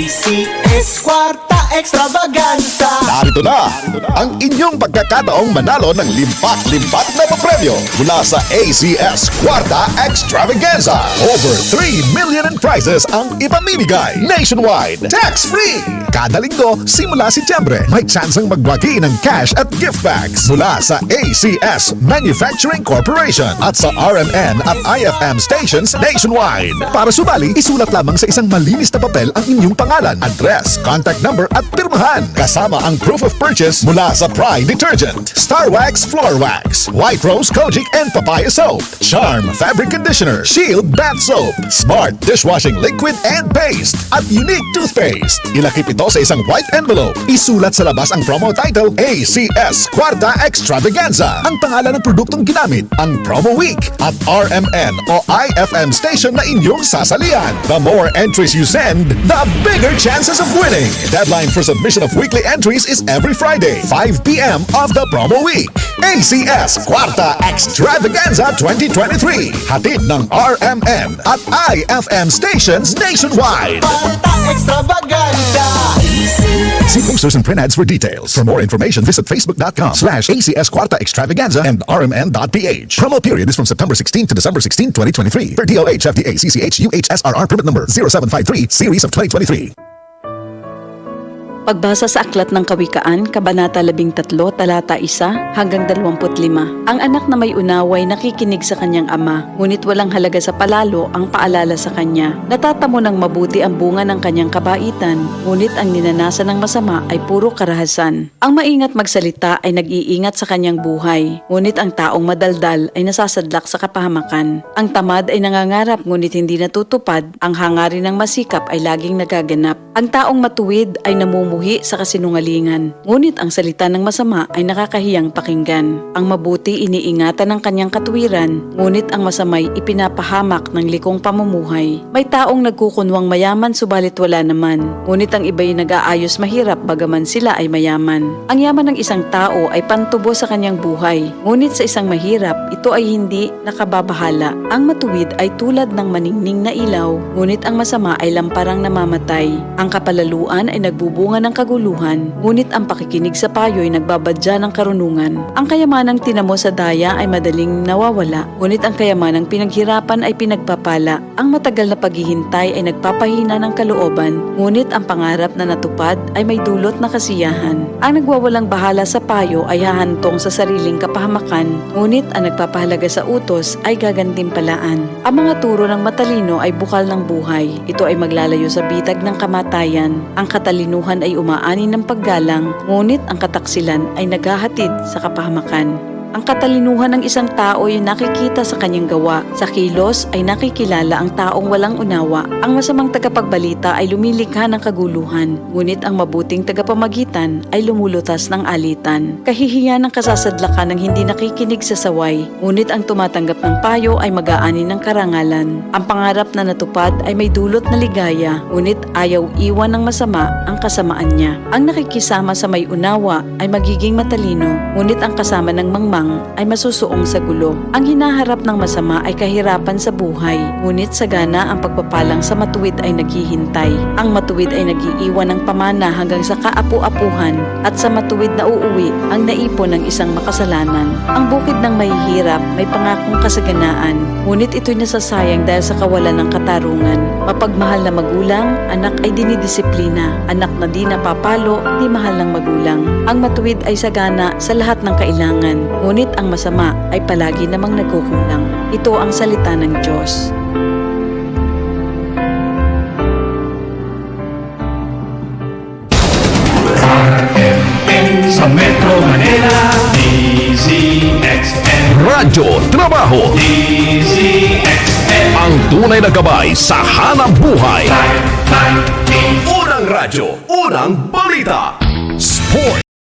ACS Kwarta Extravaganza. Narito na ang inyong pagkakataong manalo ng limpat-limpat na papremyo mula sa ACS Kwarta Extravaganza. Over 3 million in prizes ang ipamimigay nationwide, tax-free. Kada linggo, simula Setyembre, may tsansang magbagi ng cash at gift bags mula sa ACS Manufacturing Corporation at sa RMN at IFM stations nationwide. Para sumali, isulat lamang sa isang malinis na papel ang inyong pangalan, address, contact number at pirmahan. Kasama ang proof of purchase mula sa Pride Detergent, Star Wax Floor Wax, White Rose Kojic and Papaya Soap, Charm Fabric Conditioner, Shield Bath Soap, Smart Dishwashing Liquid and Paste, at Unique Toothpaste. Ilakip ito sa isang white envelope. Isulat sa labas ang promo title ACS Kwarta Extravaganza, ang pangalan ng produktong ginamit, ang promo week, at RMN o IFM station na inyong sasalian. The more entries you send, the bigger chances of winning. Deadline for submission of weekly entries is every Friday, 5 p.m. of the promo week. ACS Kwarta Extravaganza 2023. Hatid ng RMN at IFM stations nationwide. Kwarta Extravaganza. See posters and print ads for details. For more information, visit facebook.com/ACS Kwarta Extravaganza and rmn.ph. Promo period is from September 16 to December 16, 2023. Per DOH, FDA, CCH, UHSRR permit number 0753, series of 2023. Pagbasa sa Aklat ng Kawikaan, Kabanata 13, Talata 1 hanggang 25. Ang anak na may unaway nakikinig sa kanyang ama, ngunit walang halaga sa palalo ang paalala sa kanya. Natatamo ng mabuti ang bunga ng kanyang kabaitan, ngunit ang ninanasan ng masama ay puro karahasan. Ang maingat magsalita ay nag-iingat sa kanyang buhay, ngunit ang taong madaldal ay nasasadlak sa kapahamakan. Ang tamad ay nangangarap ngunit hindi natutupad, ang hangarin ng masikap ay laging nagaganap. Ang taong matuwid ay namumuhay sa kasinungalingan, ngunit ang salita ng masama ay nakakahiyang pakinggan. Ang mabuti iniingatan ng kanyang katuwiran, ngunit ang masamay ipinapahamak ng likong pamumuhay. May taong nagkukunwang mayaman subalit wala naman, ngunit ang iba'y nag-aayos mahirap bagaman sila ay mayaman. Ang yaman ng isang tao ay pantubo sa kanyang buhay, ngunit sa isang mahirap, ito ay hindi nakababahala. Ang matuwid ay tulad ng maningning na ilaw, ngunit ang masama ay lamparang namamatay. Ang kapalaluan ay nagbubunga ng kaguluhan, ngunit ang pakikinig sa payo ay nagbabadya ng karunungan. Ang kayamanang tinamo sa daya ay madaling nawawala, ngunit ang kayamanang pinaghirapan ay pinagpapala. Ang matagal na paghihintay ay nagpapahina ng kalooban, ngunit ang pangarap na natupad ay may dulot na kasiyahan. Ang nagwawalang bahala sa payo ay hahantong sa sariling kapahamakan, ngunit ang nagpapahalaga sa utos ay gagantimpalaan. Ang mga turo ng matalino ay bukal ng buhay. Ito ay maglalayo sa bitag ng kamatayan. Ang katalinuhan ay umaani ng paggalang, ngunit ang kataksilan ay naghahatid sa kapahamakan. Ang katalinuhan ng isang tao ay nakikita sa kanyang gawa. Sa kilos ay nakikilala ang taong walang unawa. Ang masamang tagapagbalita ay lumilikha ng kaguluhan, ngunit ang mabuting tagapamagitan ay lumulutas ng alitan. Kahihiyan ng kasasadlakan ng hindi nakikinig sa saway, ngunit ang tumatanggap ng payo ay mag-aani ng karangalan. Ang pangarap na natupad ay may dulot na ligaya, ngunit ayaw iwan ng masama ang kasamaan niya. Ang nakikisama sa may unawa ay magiging matalino, ngunit ang kasama ng mangmang ay masusuong sa gulo. Ang hinaharap ng masama ay kahirapan sa buhay, ngunit sagana ang pagpapalang sa matuwid ay naghihintay. Ang matuwid ay nag-iiwan ng pamana hanggang sa kaapu-apuhan, at sa matuwid na uuwi ang naipon ng isang makasalanan. Ang bukid ng mahihirap may pangakong kasaganaan, ngunit ito'y nasasayang dahil sa kawalan ng katarungan. Mapagmahal na magulang, anak ay dinidisiplina. Anak na di napapalo, di mahal ng magulang. Ang matuwid ay sagana sa lahat ng kailangan, ngunit ang masama ay palagi namang nagkukulang. Ito ang salita ng Diyos. RMN sa Metro Manila, DZXN. Radyo Trabaho, DZXN. ang tunay na gabay sa hanap buhay. Time, Unang radyo, unang balita. Sport.